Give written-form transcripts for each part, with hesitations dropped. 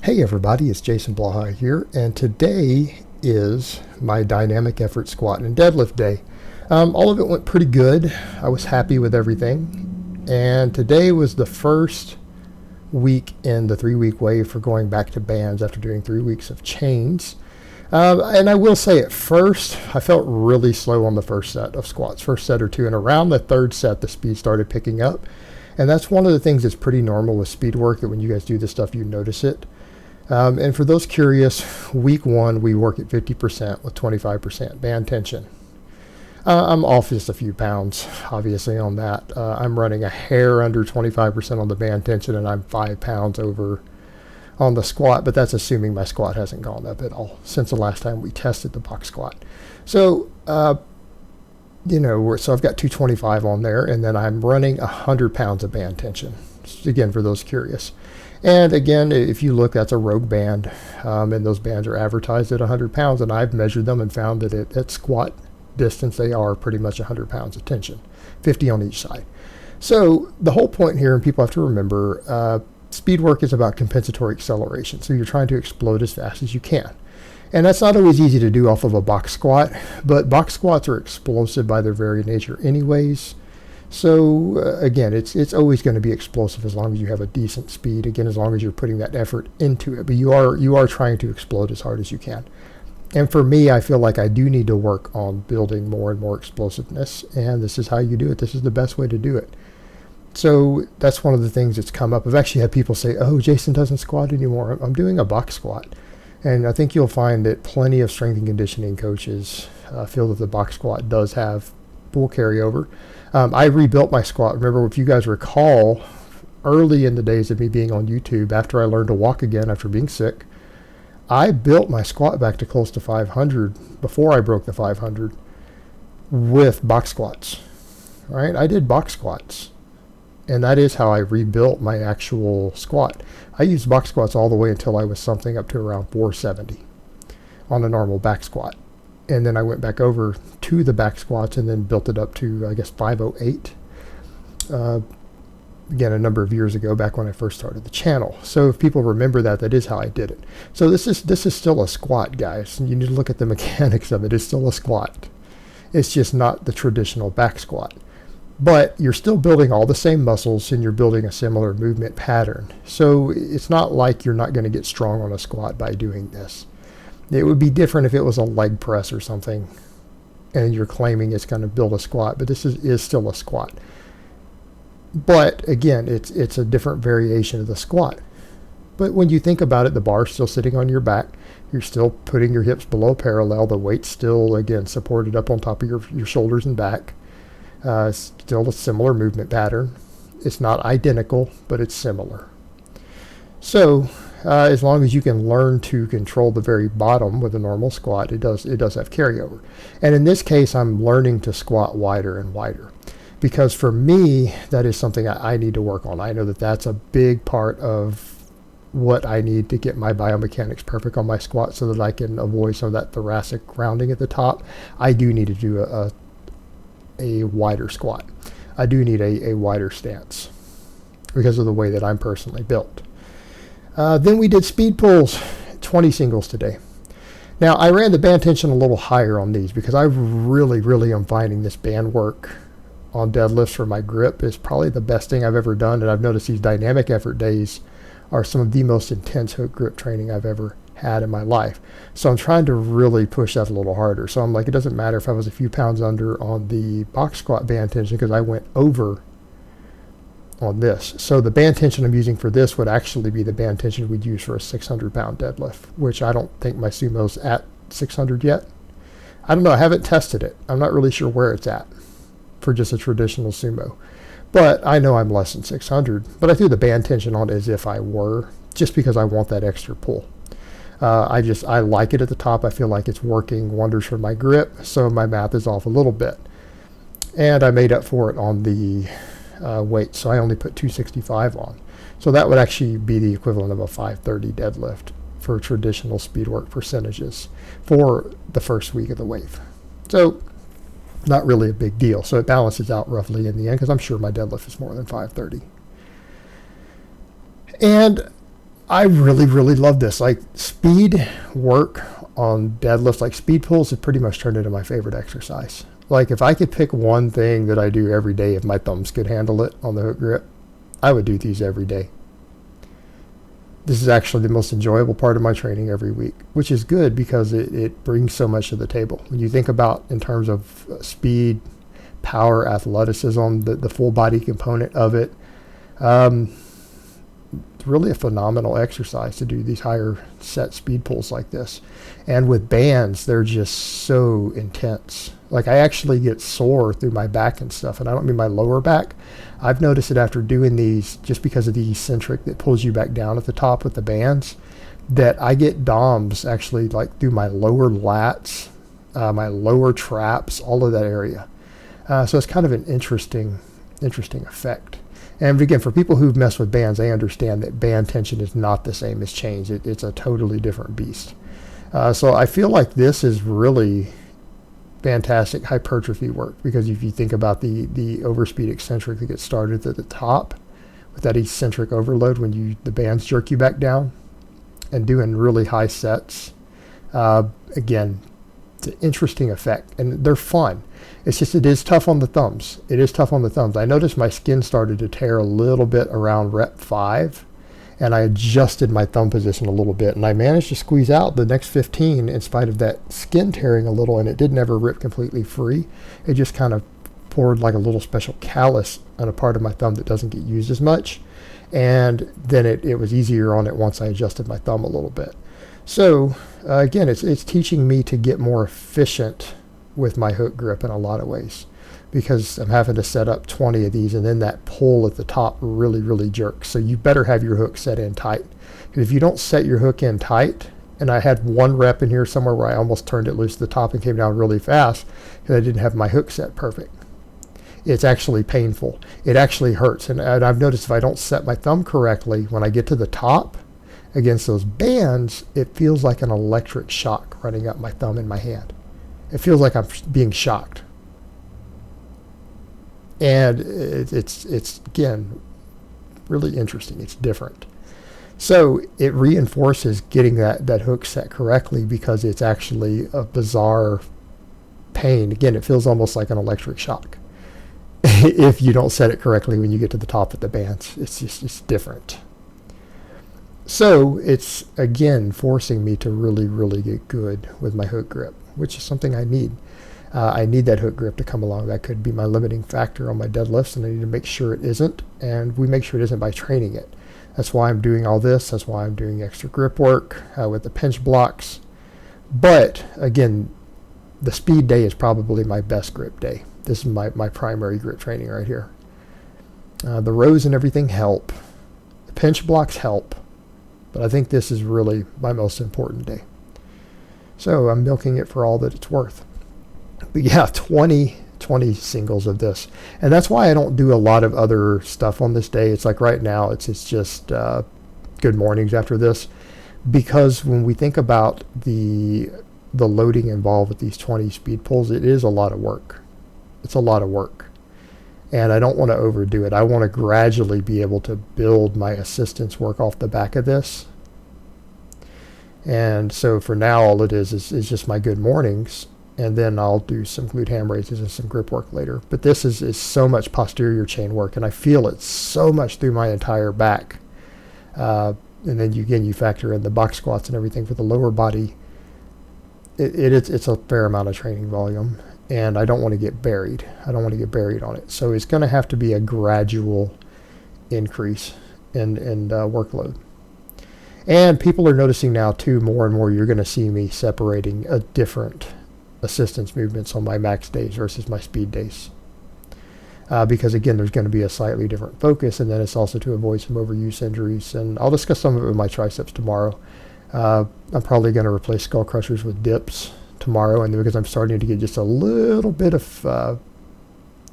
Hey everybody, it's Jason Blaha here, and today is my dynamic effort squat and deadlift day. All of it went pretty good. I was happy with everything, and today was the first week in the 3 week wave for going back to bands after doing 3 weeks of chains. And I will say at first, I felt really slow on the first set of squats, first set or two, and around the third set, the speed started picking up. And that's one of the things that's pretty normal with speed work, that when you guys do this stuff, you notice it. And for those curious, week one, we work at 50% with 25% band tension. I'm off just a few pounds, obviously, on that. I'm running a hair under 25% on the band tension, and I'm 5 pounds over on the squat, but that's assuming my squat hasn't gone up at all since the last time we tested the box squat. So, so I've got 225 on there, and then I'm running 100 pounds of band tension. Again, for those curious. And again, if you look, that's a rogue band, and those bands are advertised at 100 pounds, and I've measured them and found that at squat distance, they are pretty much 100 pounds of tension, 50 on each side. So the whole point here, and people have to remember, speed work is about compensatory acceleration. So you're trying to explode as fast as you can. And that's not always easy to do off of a box squat, but box squats are explosive by their very nature anyways. So again, it's always going to be explosive as long as you have a decent speed. Again, as long as you're putting that effort into it, but you are trying to explode as hard as you can. And for me, I feel like I do need to work on building more and more explosiveness, and this is how you do it. This is the best way to do it. So that's one of the things that's come up. I've actually had people say, "Oh, Jason doesn't squat anymore. I'm doing a box squat," and I think you'll find that plenty of strength and conditioning coaches feel that the box squat does have full carryover. I rebuilt my squat. Remember, if you guys recall, early in the days of me being on YouTube, after I learned to walk again after being sick, I built my squat back to close to 500 before I broke the 500 with box squats. Right? I did box squats, and that is how I rebuilt my actual squat. I used box squats all the way until I was something up to around 470 on a normal back squat. And then I went back over to the back squats and then built it up to, I guess, 508. Again, a number of years ago, back when I first started the channel. So if people remember that, that is how I did it. So this is still a squat, guys. And you need to look at the mechanics of it. It's still a squat. It's just not the traditional back squat. But you're still building all the same muscles, and you're building a similar movement pattern. So it's not like you're not going to get strong on a squat by doing this. It would be different if it was a leg press or something, and you're claiming it's going to build a squat, but this is still a squat. But again, it's a different variation of the squat. But when you think about it, the bar's still sitting on your back. You're still putting your hips below parallel. The weight's still, again, supported up on top of your shoulders and back. Still a similar movement pattern. It's not identical, but it's similar. So as long as you can learn to control the very bottom with a normal squat, it does have carryover. And in this case, I'm learning to squat wider and wider, because for me, that is something I need to work on. I know that that's a big part of what I need to get my biomechanics perfect on my squat, so that I can avoid some of that thoracic rounding at the top. I do need to do a wider squat. I do need a wider stance because of the way that I'm personally built. Then we did speed pulls, 20 singles today. Now, I ran the band tension a little higher on these because I really am finding this band work on deadlifts for my grip is probably the best thing I've ever done. And I've noticed these dynamic effort days are some of the most intense hook grip training I've ever had in my life. So I'm trying to really push that a little harder. So I'm like, it doesn't matter if I was a few pounds under on the box squat band tension, because I went over on this. So the band tension I'm using for this would actually be the band tension we'd use for a 600-pound deadlift, which I don't think my Sumo's at 600 yet. I don't know. I haven't tested it. I'm not really sure where it's at for just a traditional Sumo. But I know I'm less than 600. But I threw the band tension on as if I were, just because I want that extra pull. I like it at the top. I feel like it's working wonders for my grip. So my math is off a little bit. And I made up for it on the weight, so I only put 265 on. So that would actually be the equivalent of a 530 deadlift for traditional speed work percentages for the first week of the wave. So not really a big deal. So it balances out roughly in the end, because I'm sure my deadlift is more than 530. And I really, really love this. Like speed work on deadlifts, like speed pulls have pretty much turned into my favorite exercise. Like if I could pick one thing that I do every day, if my thumbs could handle it on the hook grip, I would do these every day. This is actually the most enjoyable part of my training every week, which is good because it brings so much to the table. When you think about in terms of speed, power, athleticism, the full body component of it, it's really a phenomenal exercise to do these higher set speed pulls like this. And with bands, they're just so intense. Like I actually get sore through my back and stuff, and I don't mean my lower back. I've noticed it after doing these, just because of the eccentric that pulls you back down at the top with the bands, that I get DOMs actually like through my lower lats, my lower traps, all of that area. So it's kind of an interesting effect. And again, for people who've messed with bands, they understand that band tension is not the same as chains. It's a totally different beast. So I feel like this is really fantastic hypertrophy work, because if you think about the overspeed eccentric that gets started at the top with that eccentric overload when the bands jerk you back down and doing really high sets, again, it's an interesting effect, and they're fun. It's just, it is tough on the thumbs. It is tough on the thumbs. I noticed my skin started to tear a little bit around rep 5, and I adjusted my thumb position a little bit, and I managed to squeeze out the next 15 in spite of that skin tearing a little, and it didn't ever rip completely free. It just kind of poured like a little special callus on a part of my thumb that doesn't get used as much, and then it was easier on it once I adjusted my thumb a little bit. So again, it's teaching me to get more efficient with my hook grip in a lot of ways, because I'm having to set up 20 of these, and then that pull at the top really jerks. So you better have your hook set in tight. And if you don't set your hook in tight, and I had one rep in here somewhere where I almost turned it loose at the top and came down really fast because I didn't have my hook set perfect. It's actually painful. It actually hurts. And I've noticed if I don't set my thumb correctly, when I get to the top against those bands, it feels like an electric shock running up my thumb in my hand. It feels like I'm being shocked. And it's again, really interesting. It's different. So it reinforces getting that hook set correctly, because it's actually a bizarre pain. Again, it feels almost like an electric shock if you don't set it correctly when you get to the top of the bands. It's different. So it's, again, forcing me to really get good with my hook grip, which is something I need. I need that hook grip to come along. That could be my limiting factor on my deadlifts, and I need to make sure it isn't, and we make sure it isn't by training it. That's why I'm doing all this. That's why I'm doing extra grip work with the pinch blocks. But, again, the speed day is probably my best grip day. This is my primary grip training right here. The rows and everything help. The pinch blocks help. But I think this is really my most important day. So I'm milking it for all that it's worth. But yeah, 20 singles of this. And that's why I don't do a lot of other stuff on this day. It's like right now, it's just good mornings after this. Because when we think about the loading involved with these 20 speed pulls, it is a lot of work. It's a lot of work. And I don't want to overdo it. I want to gradually be able to build my assistance work off the back of this. And so for now, all it is just my good mornings. And then I'll do some glute ham raises and some grip work later. But this is so much posterior chain work, and I feel it so much through my entire back. And then you factor in the box squats and everything for the lower body. It's a fair amount of training volume, and I don't want to get buried. I don't want to get buried on it. So it's going to have to be a gradual increase in workload. And people are noticing now too, more and more, you're going to see me separating a different assistance movements on my max days versus my speed days. Because again, there's going to be a slightly different focus, and then it's also to avoid some overuse injuries. And I'll discuss some of it with my triceps tomorrow. I'm probably going to replace skull crushers with dips tomorrow, and because I'm starting to get just a little bit of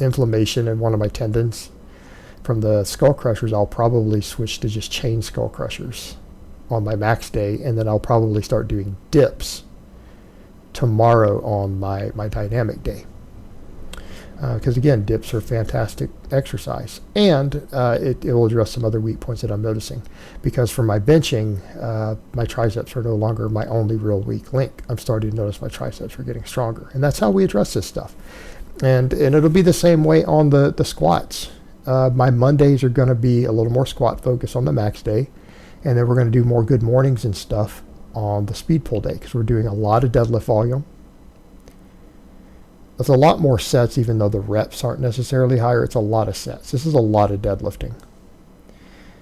inflammation in one of my tendons from the skull crushers, I'll probably switch to just chain skull crushers on my max day, and then I'll probably start doing dips tomorrow on my dynamic day. Because again, dips are fantastic exercise, and it will address some other weak points that I'm noticing. Because for my benching, my triceps are no longer my only real weak link. I'm starting to notice my triceps are getting stronger, and that's how we address this stuff. And it'll be the same way on the squats. My Mondays are going to be a little more squat focus on the max day, and then we're going to do more good mornings and stuff on the speed pull day, because we're doing a lot of deadlift volume. It's a lot more sets, even though the reps aren't necessarily higher. It's a lot of sets. This is a lot of deadlifting.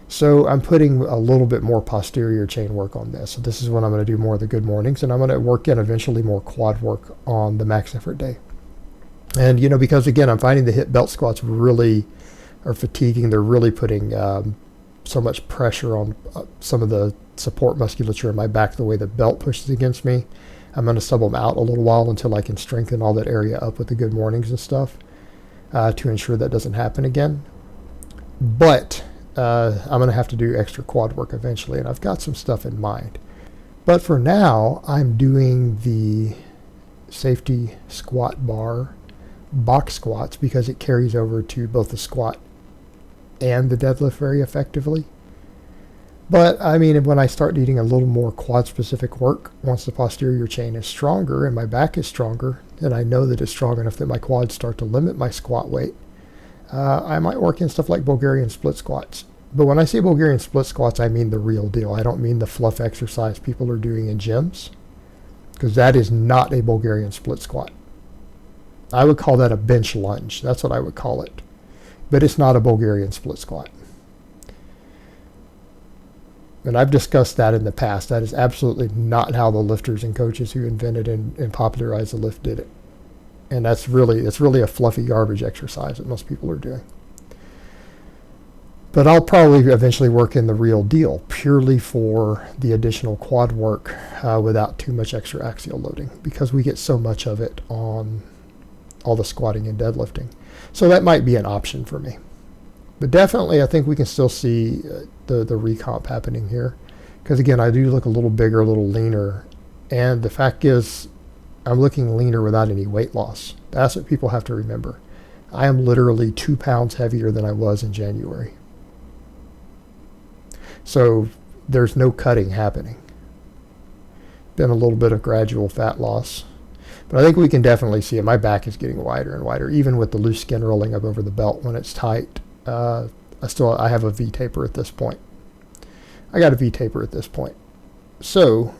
So I'm putting a little bit more posterior chain work on this. So this is when I'm going to do more of the good mornings, and I'm going to work in eventually more quad work on the max effort day. And, you know, because again, I'm finding the hip belt squats really are fatiguing. They're really putting so much pressure on some of the support musculature in my back, the way the belt pushes against me. I'm going to sub them out a little while until I can strengthen all that area up with the good mornings and stuff to ensure that doesn't happen again. But I'm going to have to do extra quad work eventually, and I've got some stuff in mind. But for now, I'm doing the safety squat bar box squats because it carries over to both the squat and the deadlift very effectively. But I mean, when I start needing a little more quad specific work, once the posterior chain is stronger and my back is stronger, and I know that it's strong enough that my quads start to limit my squat weight, I might work in stuff like Bulgarian split squats. But when I say Bulgarian split squats, I mean the real deal. I don't mean the fluff exercise people are doing in gyms, because that is not a Bulgarian split squat. I would call that a bench lunge. That's what I would call it. But it's not a Bulgarian split squat. And I've discussed that in the past. That is absolutely not how the lifters and coaches who invented and popularized the lift did it. And it's really a fluffy garbage exercise that most people are doing. But I'll probably eventually work in the real deal, purely for the additional quad work without too much extra axial loading, because we get so much of it on all the squatting and deadlifting. So that might be an option for me. But definitely, I think we can still see the recomp happening here. Because again, I do look a little bigger, a little leaner. And the fact is, I'm looking leaner without any weight loss. That's what people have to remember. I am literally 2 pounds heavier than I was in January. So there's no cutting happening. Been a little bit of gradual fat loss. But I think we can definitely see it. My back is getting wider and wider, even with the loose skin rolling up over the belt when it's tight. I have a V-taper at this point. I got a V-taper at this point. So,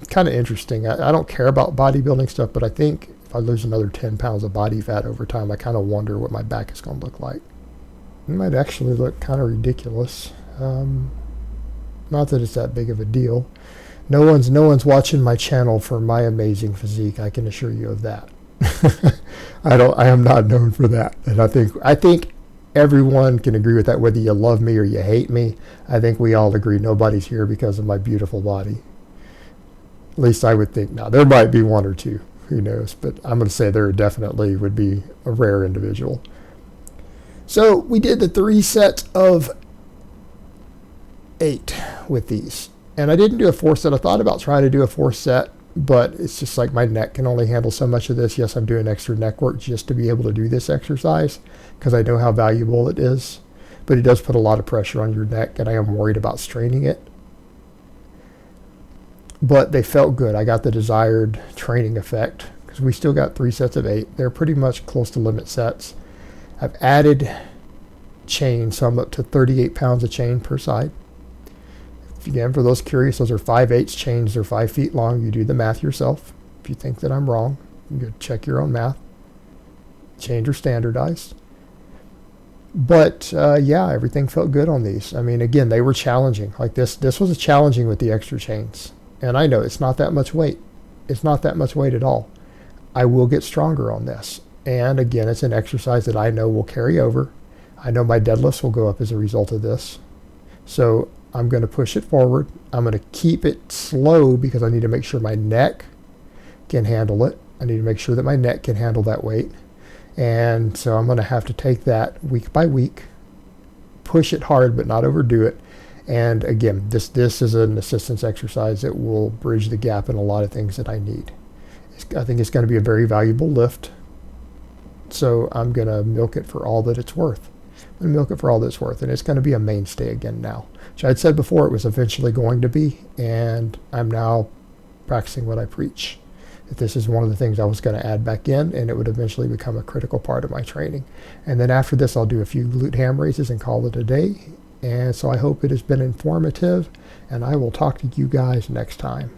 kind of interesting. I don't care about bodybuilding stuff, but I think if I lose another 10 pounds of body fat over time, I kind of wonder what my back is going to look like. It might actually look kind of ridiculous. Not that it's that big of a deal. No one's watching my channel for my amazing physique. I can assure you of that. I am not known for that. And I think everyone can agree with that, whether you love me or you hate me. I think we all agree nobody's here because of my beautiful body. At least I would think. Now, there might be one or two. Who knows? But I'm going to say there definitely would be a rare individual. So we did the 3 sets of 8 with these. And I didn't do a 4 set. I thought about trying to do a 4 set, but it's just like my neck can only handle so much of this. Yes, I'm doing extra neck work just to be able to do this exercise because I know how valuable it is. But it does put a lot of pressure on your neck, and I am worried about straining it. But they felt good. I got the desired training effect because we still got 3 sets of 8. They're pretty much close to limit sets. I've added chain, so I'm up to 38 pounds of chain per side. Again, for those curious, those are 5/8 chains. They're 5 feet long. You do the math yourself. If you think that I'm wrong, you go check your own math. Chains are standardized. But yeah, everything felt good on these. I mean, again, they were challenging. Like this was challenging with the extra chains. And I know it's not that much weight. It's not that much weight at all. I will get stronger on this. And again, it's an exercise that I know will carry over. I know my deadlifts will go up as a result of this. So I'm going to push it forward. I'm going to keep it slow because I need to make sure my neck can handle it. I need to make sure that my neck can handle that weight. And so I'm going to have to take that week by week, push it hard but not overdo it. And again, this is an assistance exercise that will bridge the gap in a lot of things that I need. I think it's going to be a very valuable lift. So I'm going to milk it for all that it's worth. I'm going to milk it for all that it's worth, and it's going to be a mainstay again now. Which I'd said before it was eventually going to be, and I'm now practicing what I preach. That this is one of the things I was going to add back in, and it would eventually become a critical part of my training. And then after this, I'll do a few glute ham raises and call it a day. And so I hope it has been informative, and I will talk to you guys next time.